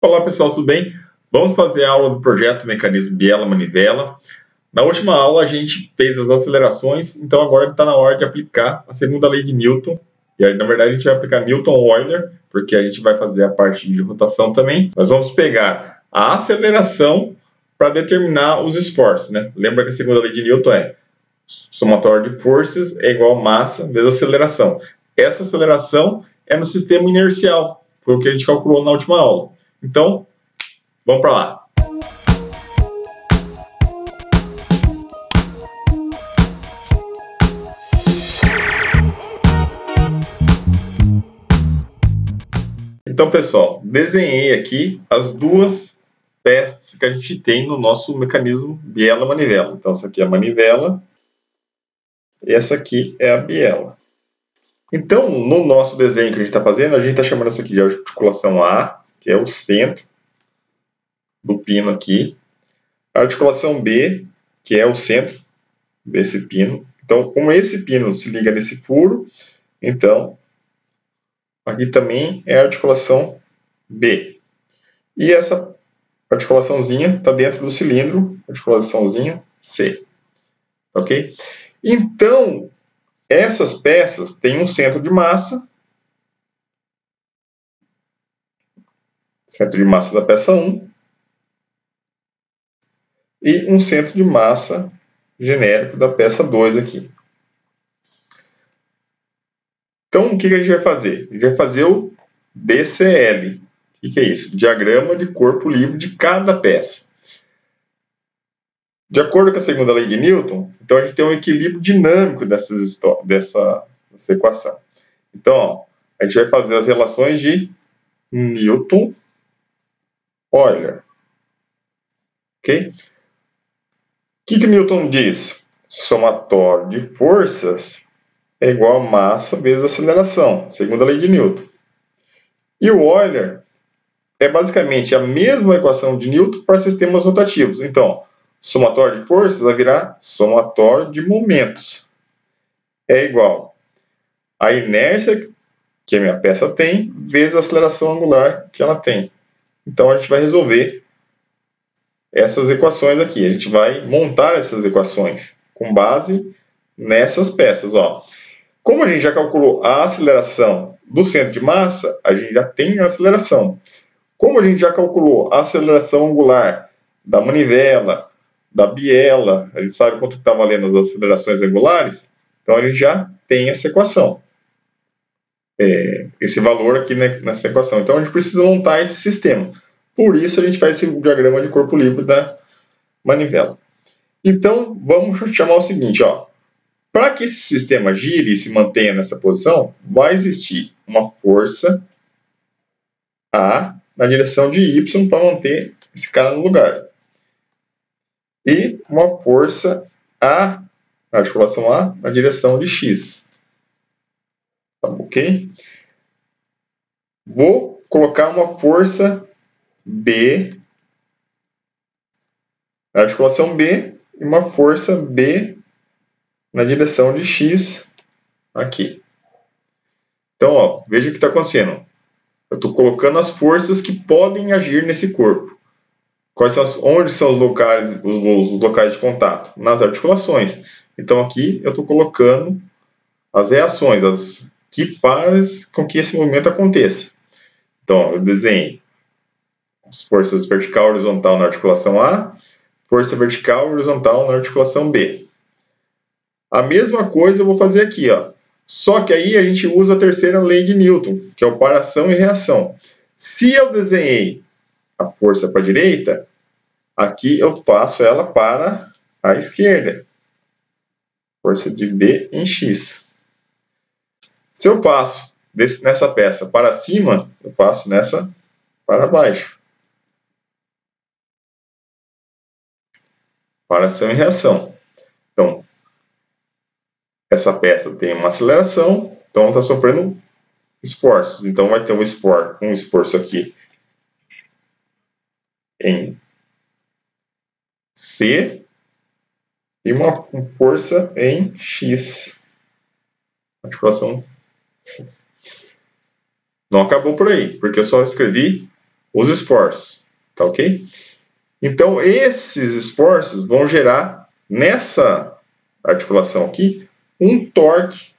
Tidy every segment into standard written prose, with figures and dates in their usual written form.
Olá pessoal, tudo bem? Vamos fazer a aula do projeto Mecanismo Biela-Manivela. Na última aula a gente fez as acelerações, então agora está na hora de aplicar a segunda lei de Newton. E aí, na verdade, a gente vai aplicar Newton-Euler, porque a gente vai fazer a parte de rotação também. Nós vamos pegar a aceleração para determinar os esforços, né? Lembra que a segunda lei de Newton é somatório de forças é igual a massa vezes aceleração. Essa aceleração é no sistema inercial, foi o que a gente calculou na última aula. Então, vamos para lá. Então, pessoal, desenhei aqui as duas peças que a gente tem no nosso mecanismo biela-manivela. Então, essa aqui é a manivela e essa aqui é a biela. Então, no nosso desenho que a gente está fazendo, a gente está chamando isso aqui de articulação A, que é o centro do pino aqui. A articulação B, que é o centro desse pino. Então, como esse pino se liga nesse furo, então, aqui também é a articulação B. E essa articulaçãozinha está dentro do cilindro, articulaçãozinha C. Ok? Então, essas peças têm um centro de massa. Centro de massa da peça 1. E um centro de massa genérico da peça 2 aqui. Então, o que a gente vai fazer? A gente vai fazer o DCL. O que é isso? Diagrama de corpo livre de cada peça. De acordo com a segunda lei de Newton, então a gente tem um equilíbrio dinâmico dessa equação. Então, ó, a gente vai fazer as relações de Newton-Euler. Ok? O que Newton diz? Somatório de forças é igual a massa vezes aceleração, segundo a lei de Newton. E o Euler é basicamente a mesma equação de Newton para sistemas rotativos. Então, somatório de forças vai virar somatório de momentos. É igual a inércia que a minha peça tem vezes a aceleração angular que ela tem. Então, a gente vai resolver essas equações aqui. A gente vai montar essas equações com base nessas peças. Ó. Como a gente já calculou a aceleração do centro de massa, a gente já tem a aceleração. Como a gente já calculou a aceleração angular da manivela, da biela, a gente sabe quanto está valendo as acelerações angulares, então a gente já tem essa equação. Esse valor aqui nessa equação. Então a gente precisa montar esse sistema. Por isso a gente faz esse diagrama de corpo livre da manivela. Então vamos chamar o seguinte, ó. Para que esse sistema gire e se mantenha nessa posição, vai existir uma força A na direção de Y para manter esse cara no lugar. E uma força A, na articulação A, na direção de X. Tá, ok? Vou colocar uma força B na articulação B e uma força B na direção de X aqui. Então, ó, veja o que está acontecendo. Eu estou colocando as forças que podem agir nesse corpo. Onde são os locais de contato? Nas articulações. Então, aqui eu estou colocando as reações, as que fazem com que esse movimento aconteça. Então, eu desenho as forças vertical e horizontal na articulação A, força vertical e horizontal na articulação B. A mesma coisa eu vou fazer aqui, ó. Só que aí a gente usa a terceira lei de Newton, que é o par ação e reação. Se eu desenhei a força para a direita, aqui eu passo ela para a esquerda. Força de B em X. Se eu passo nessa peça para cima, eu passo nessa para baixo. Para ação e reação. Então, essa peça tem uma aceleração, então está sofrendo esforços. Então, vai ter um esforço aqui em C e uma força em X. Articulação X. Não acabou por aí, porque eu só escrevi os esforços, tá ok? Então, esses esforços vão gerar, nessa articulação aqui, um torque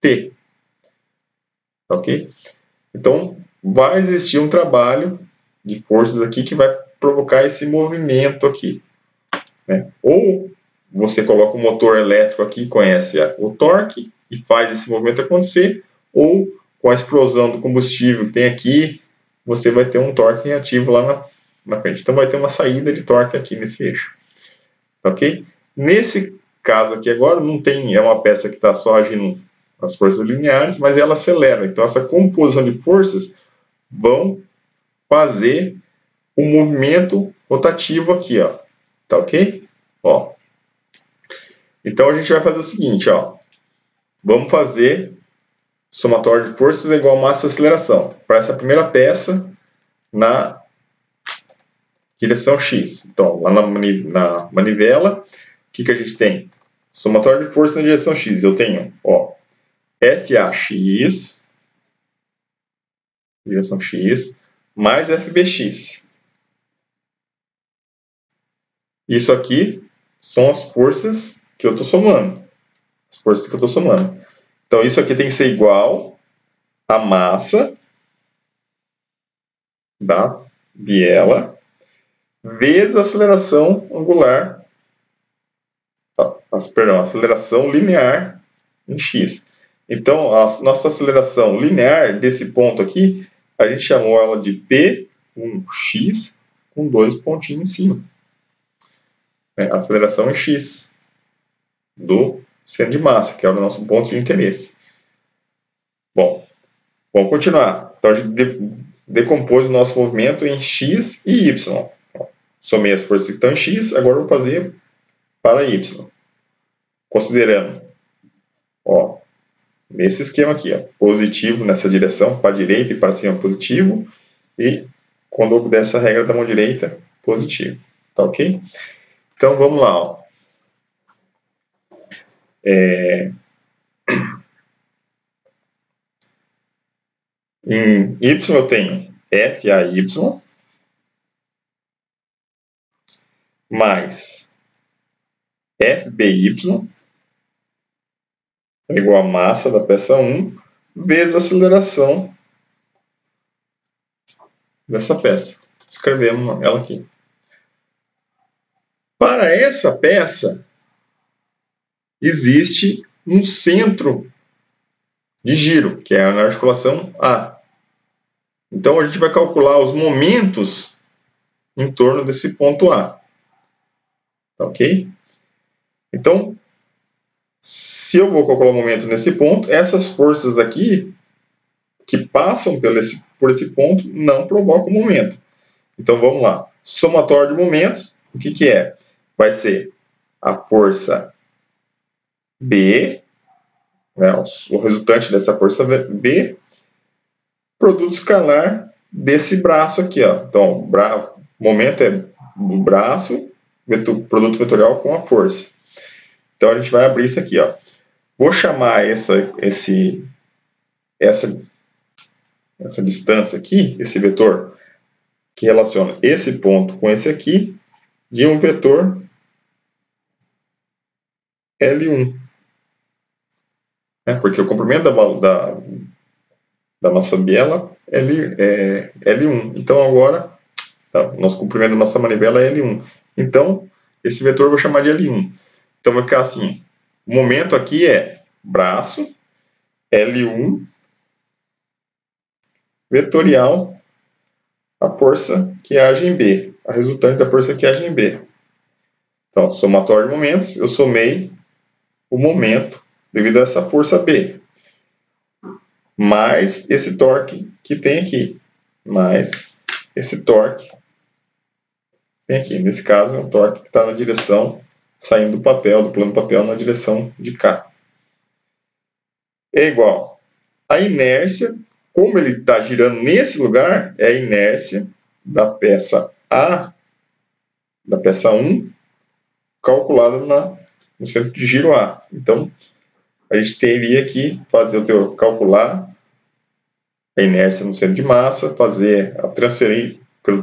T, tá ok? Então, vai existir um trabalho de forças aqui que vai provocar esse movimento aqui, né? Ou você coloca um motor elétrico aqui, conhece o torque e faz esse movimento acontecer, ou com a explosão do combustível que tem aqui, você vai ter um torque reativo lá na frente. Então vai ter uma saída de torque aqui nesse eixo, ok? Nesse caso aqui agora não tem, é uma peça que está só agindo as forças lineares, mas ela acelera. Então essa composição de forças vão fazer um movimento rotativo aqui, ó. Tá ok? Ó. Então a gente vai fazer o seguinte, ó. Vamos fazer somatório de forças é igual a massa e aceleração para essa primeira peça na direção X. Então, lá na manivela, o que a gente tem? Somatório de forças na direção X. Eu tenho, ó, FAX, direção X, mais FBX. Isso aqui são as forças que eu estou somando. As forças que eu estou somando. Então, isso aqui tem que ser igual a massa da biela vezes a aceleração angular, perdão, a aceleração linear em x. Então, a nossa aceleração linear desse ponto aqui, a gente chamou ela de P1x com dois pontinhos em cima. A aceleração em x do centro de massa, que é o nosso ponto de interesse. Bom, vamos continuar. Então, a gente decompôs o nosso movimento em x e y. Somei as forças que estão em x, agora vou fazer para y. Considerando, ó, nesse esquema aqui, ó, positivo nessa direção, para a direita e para cima positivo, e quando obedece a regra da mão direita, positivo. Tá ok? Então vamos lá, ó. Em y eu tenho FAY mais FBY é igual a massa da peça 1 vezes a aceleração dessa peça. Escrevemos ela aqui. Para essa peça, existe um centro de giro, que é na articulação A. Então, a gente vai calcular os momentos em torno desse ponto A. Ok? Então, se eu vou calcular o momento nesse ponto, essas forças aqui, que passam por esse ponto, não provocam momento. Então, vamos lá. Somatório de momentos, o que é? Vai ser a força B, né, o resultante dessa força B, produto escalar desse braço aqui, ó. Então, momento é o braço, produto vetorial com a força. Então, a gente vai abrir isso aqui, ó. Vou chamar essa distância aqui, esse vetor, que relaciona esse ponto com esse aqui, de um vetor L1. Porque o comprimento da nossa biela é L1. Então, agora, o nosso comprimento da nossa manivela é L1. Então, esse vetor eu vou chamar de L1. Então, vai ficar assim. O momento aqui é braço, L1, vetorial, a força que age em B. A resultante da força que age em B. Então, somatório de momentos, eu somei o momento devido a essa força B. Mais esse torque que tem aqui. Mais esse torque tem aqui. Nesse caso, é um torque que está na direção, saindo do papel, do plano do papel, na direção de cá. É igual a inércia, como ele está girando nesse lugar, é a inércia da peça A, da peça 1, calculada no centro de giro A. Então, a gente teria que calcular a inércia no centro de massa, transferir pelo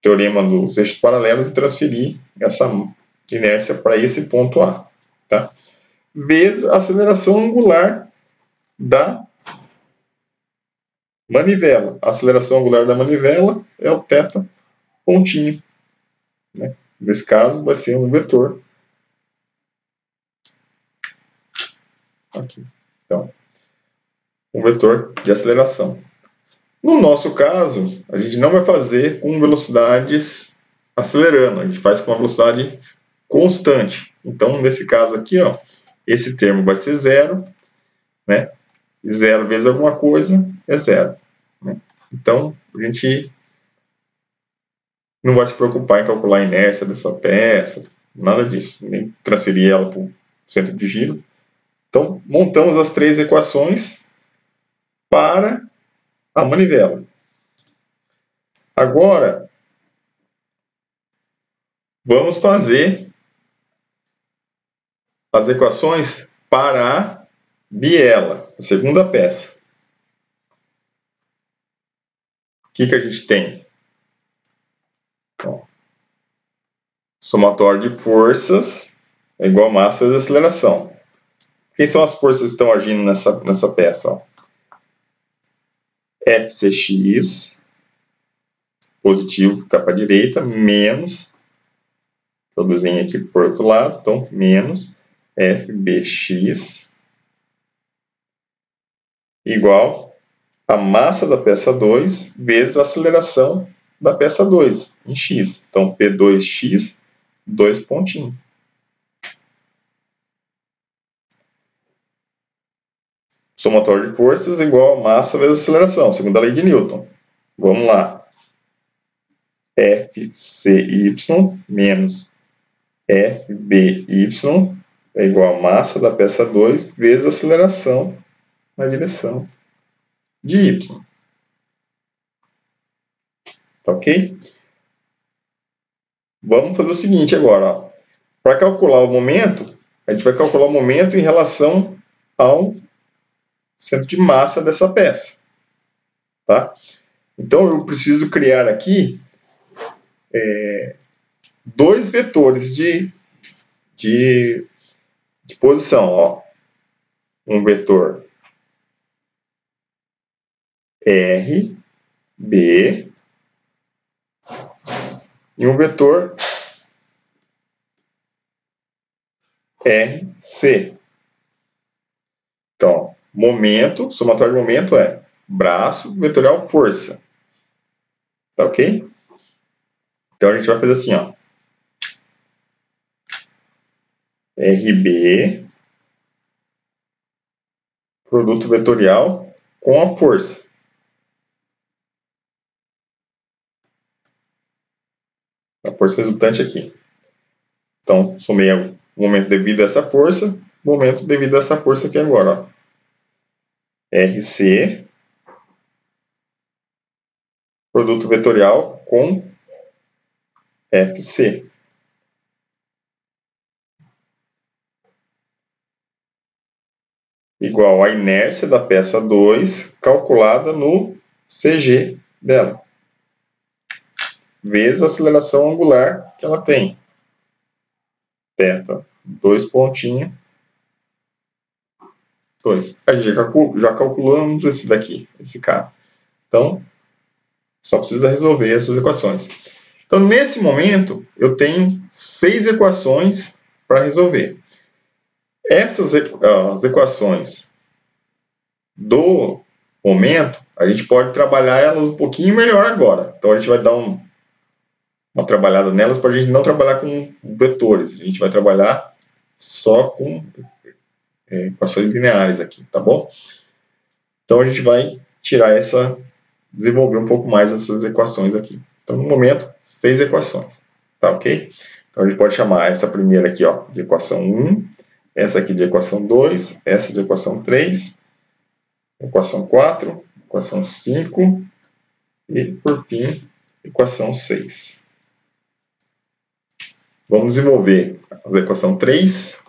teorema dos eixos paralelos e transferir essa inércia para esse ponto A. Tá? Vezes a aceleração angular da manivela. A aceleração angular da manivela é o θ pontinho. Né? Nesse caso, vai ser um vetor. Aqui. Então, um vetor de aceleração. No nosso caso, a gente não vai fazer com velocidades acelerando, a gente faz com uma velocidade constante. Então, nesse caso aqui, ó, esse termo vai ser zero, né? 0 vezes alguma coisa é zero. Né? Então, a gente não vai se preocupar em calcular a inércia dessa peça, nada disso, nem transferir ela para o centro de giro. Então, montamos as três equações para a manivela. Agora, vamos fazer as equações para a biela, a segunda peça. O que a gente tem? Então, somatório de forças é igual a massa vezes aceleração. Quem são as forças que estão agindo nessa peça? Ó? FCx, positivo que está para a direita, menos, eu desenho aqui por outro lado, então menos FBx igual a massa da peça 2 vezes a aceleração da peça 2 em x. Então P2x, 2 pontinhos. Somatório de forças igual a massa vezes aceleração, segundo a lei de Newton. Vamos lá. FCy menos FBy é igual a massa da peça 2 vezes a aceleração na direção de y. Tá ok? Vamos fazer o seguinte agora. Para calcular o momento, a gente vai calcular o momento em relação ao centro de massa dessa peça. Tá? Então, eu preciso criar aqui dois vetores de posição. Ó. Um vetor R, B, e um vetor RC. Então, momento, somatório de momento é braço vetorial força. Tá ok? Então a gente vai fazer assim, ó. RB, produto vetorial com a força. A força resultante aqui. Então, somei o momento devido a essa força, momento devido a essa força aqui agora, ó. RC, produto vetorial com FC. Igual a inércia da peça 2 calculada no CG dela, vezes a aceleração angular que ela tem. Θ, 2 pontinhos, 2. A gente já calculamos esse daqui, esse cara. Então, só precisa resolver essas equações. Então, nesse momento, eu tenho 6 equações para resolver. Essas as equações do momento, a gente pode trabalhar elas um pouquinho melhor agora. Então, a gente vai dar uma trabalhada nelas para a gente não trabalhar com vetores. A gente vai trabalhar só com equações lineares aqui, tá bom? Então, a gente vai desenvolver um pouco mais essas equações aqui. Então, no momento, 6 equações, tá ok? Então, a gente pode chamar essa primeira aqui, ó, de equação 1, essa aqui de equação 2, essa de equação 3, equação 4, equação 5 e, por fim, equação 6. Vamos desenvolver a equação 3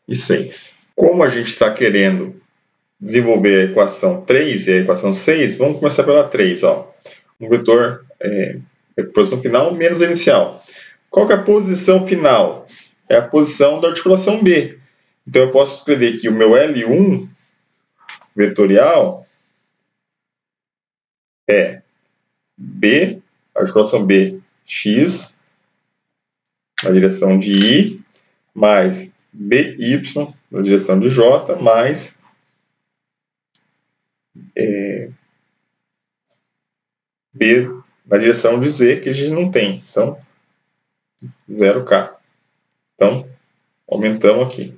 e 6. Como a gente está querendo desenvolver a equação 3 e a equação 6, vamos começar pela 3. Ó. Um vetor posição final menos inicial. Qual que é a posição final? É a posição da articulação B. Então eu posso escrever aqui o meu L1 vetorial é B, articulação B, x, na direção de I, mais BY, na direção de J, mais B na direção de Z, que a gente não tem. Então, 0K. Então, aumentamos aqui.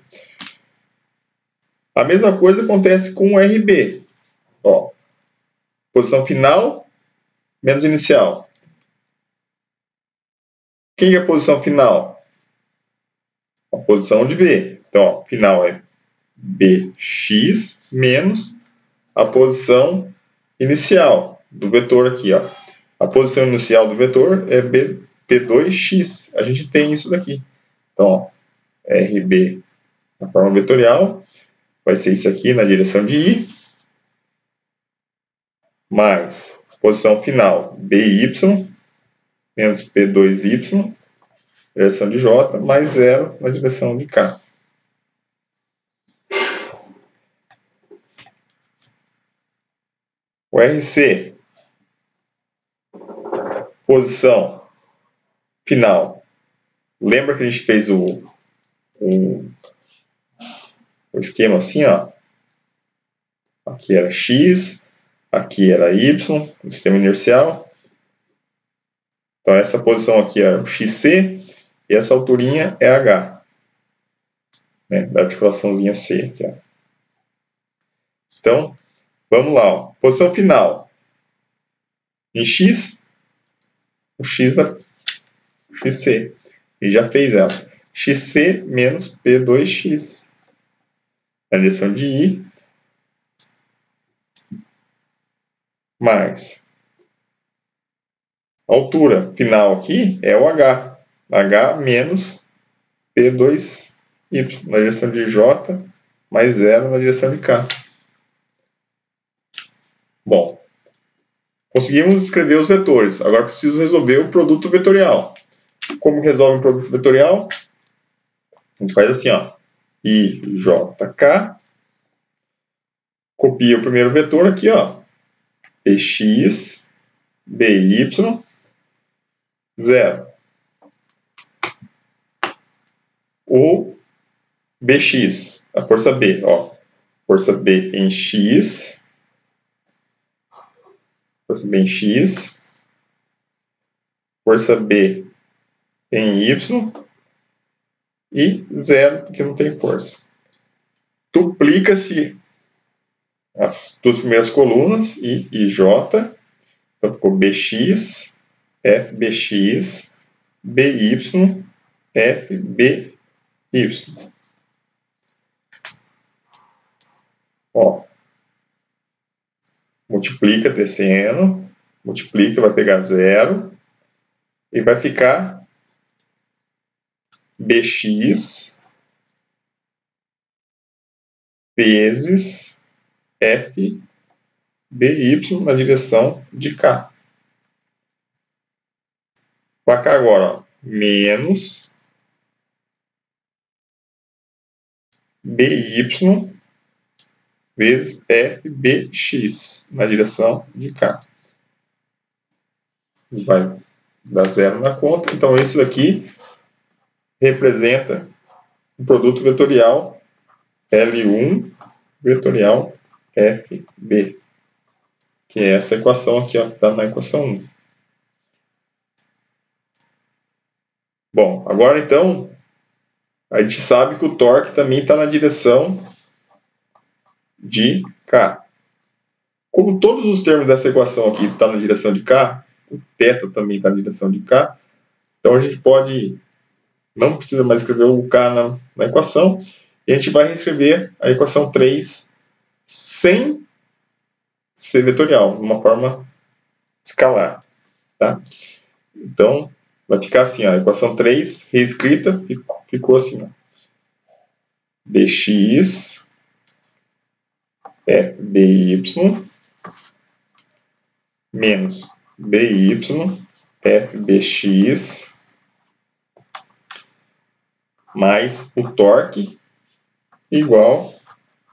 A mesma coisa acontece com o RB. Ó, posição final menos inicial. Quem é a posição final? A posição de B. Então, ó, final é BX menos a posição inicial do vetor aqui. Ó. A posição inicial do vetor é P2x. A gente tem isso daqui. Então, ó, RB na forma vetorial vai ser isso aqui na direção de I, mais posição final BY menos P2y, direção de J, mais 0 na direção de K. O RC, posição final. Lembra que a gente fez o esquema assim, ó. Aqui era X, aqui era Y, no sistema inercial. Então essa posição aqui é o XC e essa alturinha é H. Né, da articulaçãozinha C. Aqui, ó. Então, vamos lá. Ó. Posição final. Em X, o X da XC. E já fez ela. XC menos P2X. Na direção de I. Mais. A altura final aqui é o H. H menos P2Y. Na direção de J. Mais 0 na direção de K. Bom. Conseguimos escrever os vetores. Agora preciso resolver o produto vetorial. Como resolve o produto vetorial? A gente faz assim, ó. IJK. Copia o primeiro vetor aqui, ó. PX, BY, 0. O BX, a força B, ó. Força B em X. Força B em X. Força B em Y. E 0, porque não tem força. Duplica-se as duas primeiras colunas, I e J. Então ficou BX, FBX, BY, FBY. Ó, multiplica descendo, multiplica, vai pegar 0 e vai ficar BX vezes FBY na direção de K. Para cá agora, ó, menos BY vezes FBX na direção de K. Vai dar 0 na conta. Então, isso aqui representa o produto vetorial L1 vetorial FB, que é essa equação aqui, ó, que está na equação 1. Bom, agora então, a gente sabe que o torque também está na direção de K. Como todos os termos dessa equação aqui estão na direção de K, o θ também está na direção de K, então a gente pode, não precisa mais escrever o K na equação, e a gente vai reescrever a equação 3 sem ser vetorial, de uma forma escalar. Tá? Então, vai ficar assim, ó, a equação 3 reescrita ficou assim. Ó. Dx FBY menos BY FBX mais o torque igual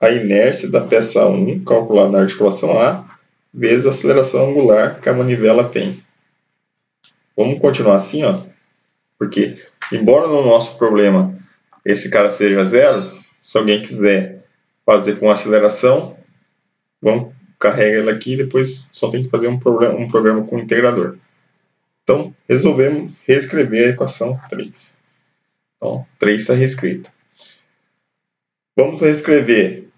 a inércia da peça 1, calculada na articulação A, vezes a aceleração angular que a manivela tem. Vamos continuar assim, ó, porque, embora no nosso problema esse cara seja zero, se alguém quiser fazer com aceleração, vamos carregar ele aqui e depois só tem que fazer um programa com integrador. Então, resolvemos reescrever a equação 3. Então, 3 está reescrita. Vamos reescrever.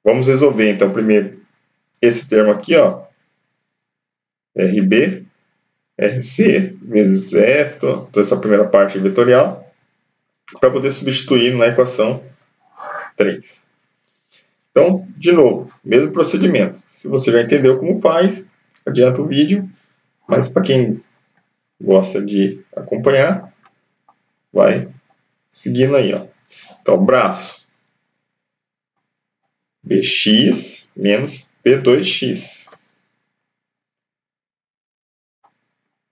Vamos resolver, então, primeiro esse termo aqui, ó, RB, RC, vezes F, toda essa primeira parte vetorial, para poder substituir na equação 3. Então, de novo, mesmo procedimento. Se você já entendeu como faz, adianta o vídeo, mas para quem gosta de acompanhar, vai seguindo aí, ó. Então, braço BX menos P2X.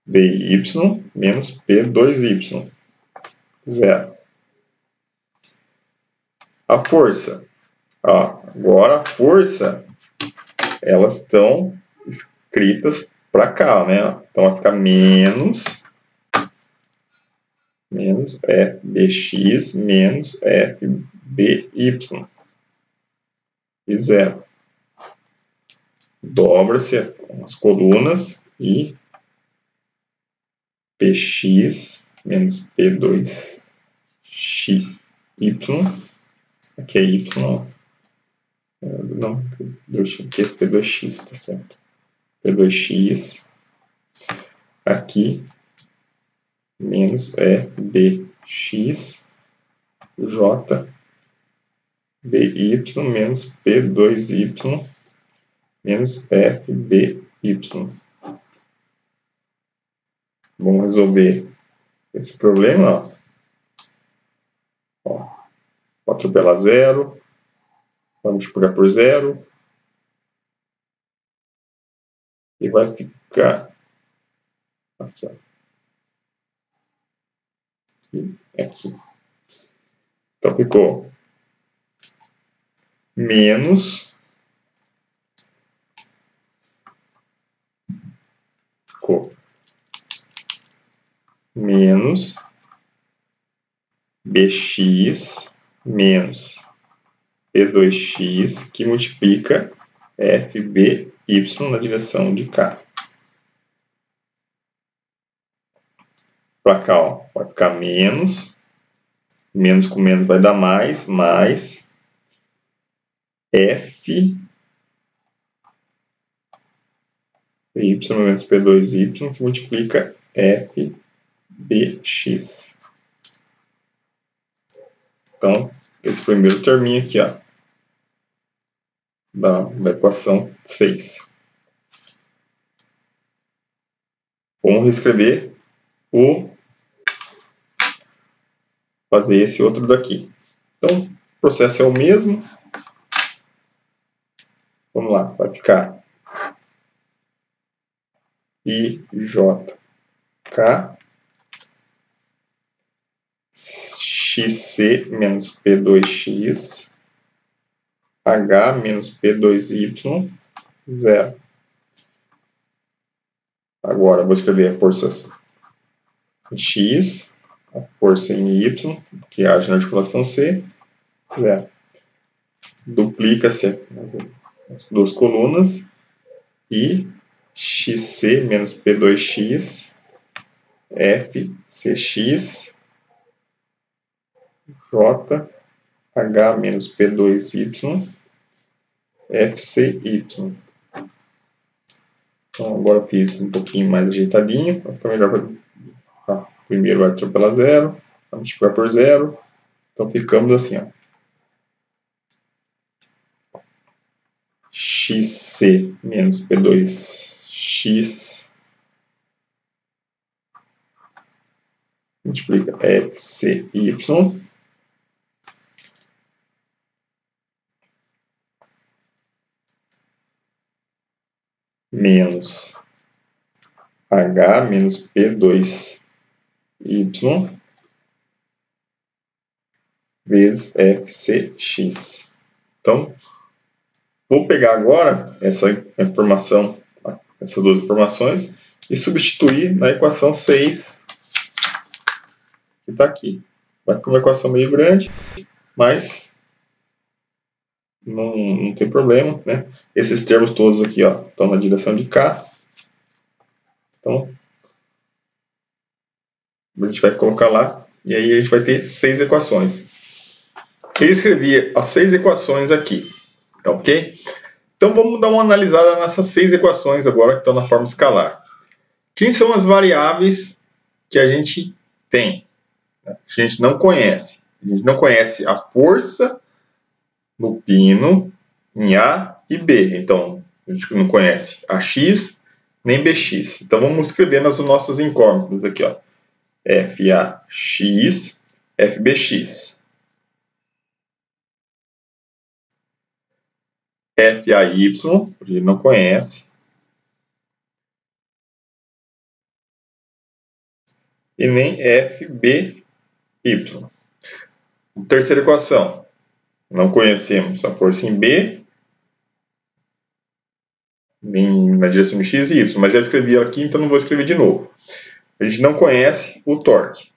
DY menos P2Y. Zero. A força. Ó, agora a força, elas estão escritas para cá, né? Então vai ficar menos FBX menos FBY. E zero. Dobra-se as colunas e PX menos P2XY. Aqui é Y. Não, aqui é P2X, tá certo? P2X. Aqui menos FBX J BY menos P2Y menos FBY. Vamos resolver esse problema. Ó, 4 pela 0. Vamos multiplicar por 0. E vai ficar aqui, ó. Aqui. Então ficou menos BX menos P2X que multiplica FBY na direção de cá. Para cá, ó, vai ficar menos com menos vai dar mais F Y menos P2Y que multiplica FBX. Então, esse primeiro terminho aqui, ó, da equação 6. Vamos reescrever fazer esse outro daqui. Então, o processo é o mesmo. Vamos lá, vai ficar IJK XC menos P2X H menos P2Y 0. Agora, vou escrever a força em X, a força em Y, que age na articulação C, 0. Duplica-se as duas colunas e XC menos P2X FCX JH menos P2Y FCY. Então agora eu fiz um pouquinho mais ajeitadinho, para ficar melhor. Primeiro vai atropelar 0, vai multiplicar por 0. Então ficamos assim, ó. XC menos P2X multiplica FCY menos H menos P2Y vezes FCX. Então, vou pegar agora essa informação, essas duas informações, e substituir na equação 6, que está aqui. Vai ficar uma equação meio grande, mas não tem problema, né? Esses termos todos aqui, ó, estão na direção de cá. Então, a gente vai colocar lá, e aí a gente vai ter 6 equações. Eu escrevi as 6 equações aqui, tá ok? Então vamos dar uma analisada nessas 6 equações agora que estão na forma escalar. Quem são as variáveis que a gente tem? A gente não conhece. A gente não conhece a força no pino em A e B. Então, a gente não conhece AX nem BX. Então vamos escrever nas nossas incógnitas aqui, ó. FAX, FBX. FAY, a gente não conhece. E nem FBY. Terceira equação. Não conhecemos a força em B, nem na direção de X e Y, mas já escrevi ela aqui, então não vou escrever de novo. A gente não conhece o torque.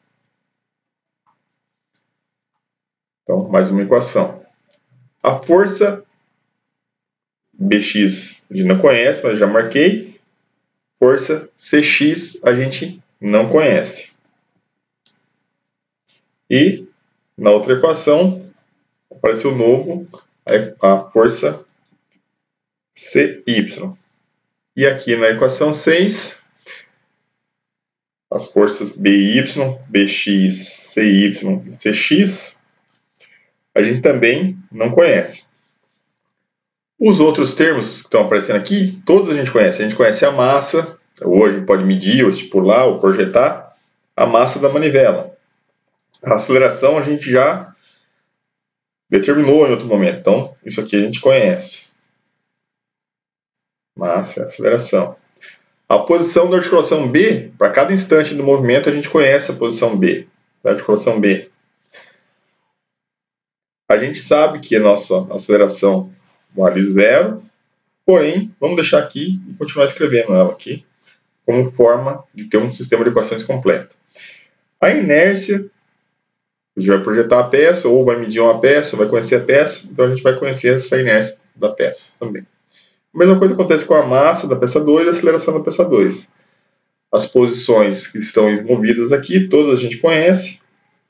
Então, mais uma equação. A força BX a gente não conhece, mas já marquei. Força CX a gente não conhece. E na outra equação apareceu novo a força CY. E aqui na equação 6, as forças BY, BX, CY e CX, a gente também não conhece. Os outros termos que estão aparecendo aqui, todos a gente conhece. A gente conhece a massa, hoje a gente pode medir, ou estipular, ou projetar a massa da manivela. A aceleração a gente já determinou em outro momento, então isso aqui a gente conhece. Massa e aceleração. A posição da articulação B, para cada instante do movimento a gente conhece a posição B, da articulação B. A gente sabe que a nossa aceleração vale 0, porém, vamos deixar aqui e continuar escrevendo ela aqui, como forma de ter um sistema de equações completo. A inércia, a gente vai projetar a peça, ou vai medir uma peça, vai conhecer a peça, então a gente vai conhecer essa inércia da peça também. A mesma coisa acontece com a massa da peça 2 e a aceleração da peça 2. As posições que estão envolvidas aqui, todas a gente conhece,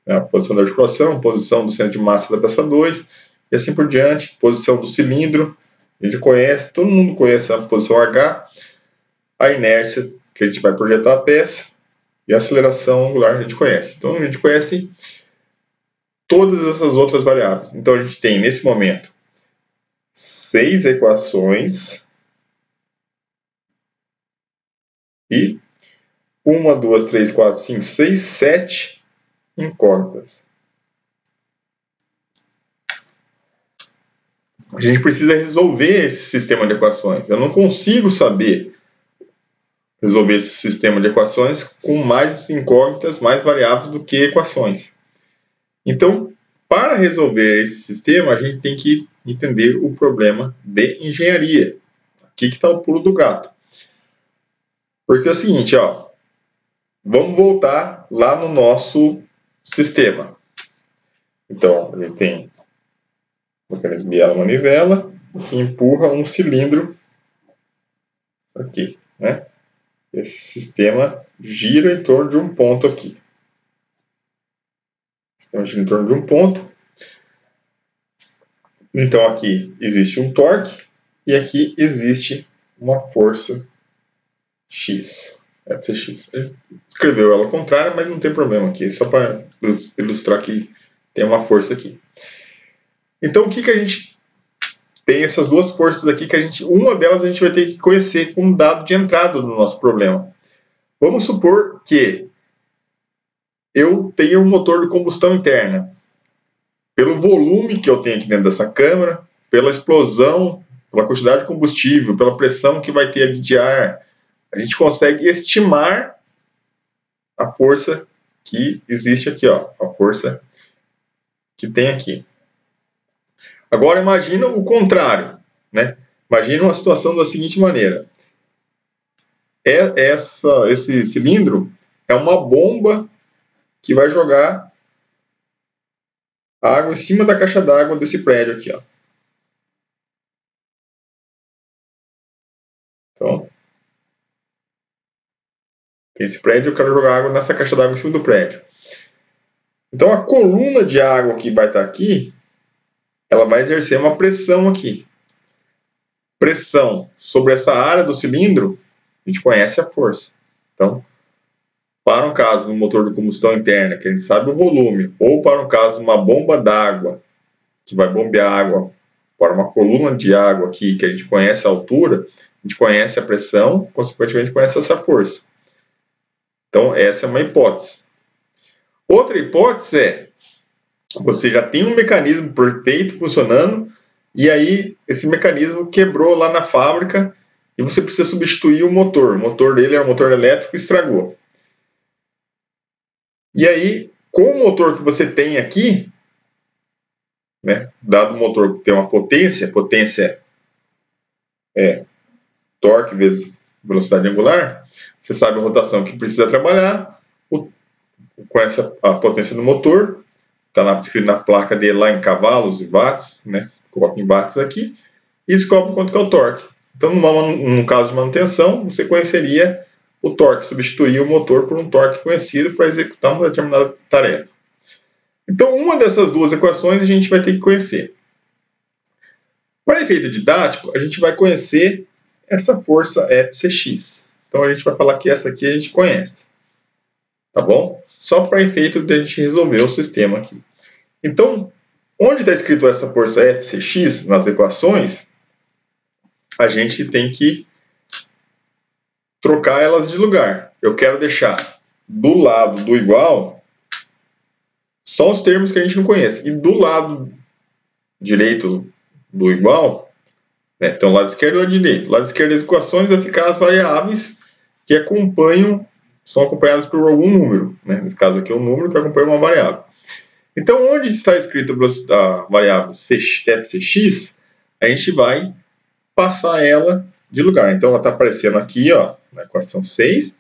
né? A posição da articulação, posição do centro de massa da peça 2, e assim por diante, posição do cilindro, a gente conhece, todo mundo conhece a posição H, a inércia, que a gente vai projetar a peça, e a aceleração angular a gente conhece. Então a gente conhece todas essas outras variáveis. Então a gente tem, nesse momento, 6 equações e 1, 2, 3, 4, 5, 6, 7 incógnitas. A gente precisa resolver esse sistema de equações. Eu não consigo saber resolver esse sistema de equações com mais incógnitas, mais variáveis do que equações. Então, para resolver esse sistema, a gente tem que entender o problema de engenharia. Aqui que está o pulo do gato. Porque é o seguinte, ó, vamos voltar lá no nosso sistema. Então, a gente tem o mecanismo biela-manivela que empurra um cilindro aqui, né? Esse sistema gira em torno de um ponto aqui. O sistema gira em torno de um ponto. Então aqui existe um torque e aqui existe uma força X. FCX. Ele escreveu ela ao contrário, mas não tem problema aqui, só para ilustrar que tem uma força aqui. Então o que a gente tem essas duas forças aqui que uma delas a gente vai ter que conhecer como dado de entrada do nosso problema. Vamos supor que eu tenho um motor de combustão interna. Pelo volume que eu tenho aqui dentro dessa câmara, pela explosão pela quantidade de combustível, pela pressão que vai ter ali de ar, a gente consegue estimar a força que existe aqui, ó, a força que tem aqui. Agora imagina o contrário, né? Imagina uma situação da seguinte maneira. Esse cilindro é uma bomba que vai jogar água em cima da caixa d'água desse prédio aqui, ó. Então, tem esse prédio, eu quero jogar água nessa caixa d'água em cima do prédio. Então a coluna de água que vai estar aqui, ela vai exercer uma pressão aqui. Pressão sobre essa área do cilindro, a gente conhece a força. Então, para um caso do motor de combustão interna, que a gente sabe o volume, ou para um caso de uma bomba d'água, que vai bombear água para uma coluna de água aqui, que a gente conhece a altura, a gente conhece a pressão, consequentemente conhece essa força. Então, essa é uma hipótese. Outra hipótese é, você já tem um mecanismo perfeito funcionando, e aí esse mecanismo quebrou lá na fábrica, e você precisa substituir o motor. O motor dele é um motor elétrico e estragou. E aí, com o motor que você tem aqui, né, dado o motor que tem uma potência é torque vezes velocidade angular, você sabe a rotação que precisa trabalhar, com a potência do motor, está escrito na placa dele lá em cavalos e watts, né, você coloca em watts aqui, e descobre quanto que é o torque. Então, no caso de manutenção, você conheceria o torque, substituir o motor por um torque conhecido para executar uma determinada tarefa. Então, uma dessas duas equações a gente vai ter que conhecer. Para efeito didático, a gente vai conhecer essa força FCx. Então, a gente vai falar que essa aqui a gente conhece. Tá bom? Só para efeito de a gente resolver o sistema aqui. Então, onde está escrito essa força FCx nas equações, a gente tem que trocar elas de lugar. Eu quero deixar do lado do igual só os termos que a gente não conhece. E do lado direito do igual, né, então lado esquerdo e lado direito. Lado esquerdo das equações vai ficar as variáveis que são acompanhadas por algum número. Né? Nesse caso aqui é um número que acompanha uma variável. Então, onde está escrita a variável FCx, a gente vai passar ela de lugar. Então, ela está aparecendo aqui, ó, na equação 6,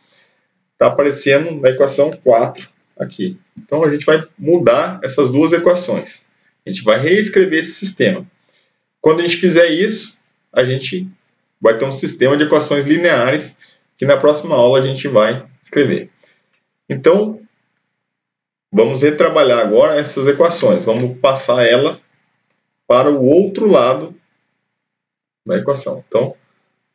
está aparecendo na equação 4 aqui. Então, a gente vai mudar essas duas equações. A gente vai reescrever esse sistema. Quando a gente fizer isso, a gente vai ter um sistema de equações lineares que na próxima aula a gente vai escrever. Então, vamos retrabalhar agora essas equações. Vamos passar ela para o outro lado da equação. Então,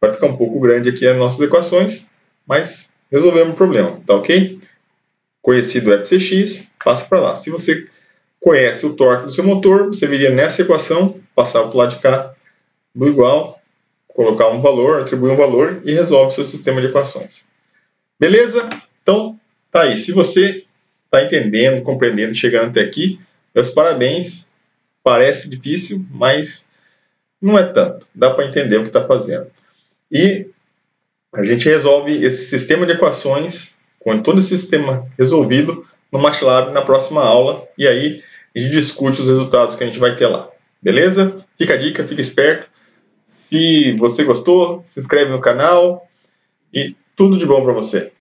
vai ficar um pouco grande aqui as nossas equações, mas resolvemos o problema, tá ok? Conhecido o FCx, passa para lá. Se você conhece o torque do seu motor, você viria nessa equação, passar para o lado de cá do igual, colocar um valor, atribuir um valor e resolve o seu sistema de equações. Beleza? Então, tá aí. Se você está entendendo, compreendendo, chegando até aqui, meus parabéns. Parece difícil, mas não é tanto. Dá para entender o que está fazendo. E a gente resolve esse sistema de equações, com todo esse sistema resolvido, no MATLAB na próxima aula. E aí a gente discute os resultados que a gente vai ter lá. Beleza? Fica a dica, fica esperto. Se você gostou, se inscreve no canal e tudo de bom para você.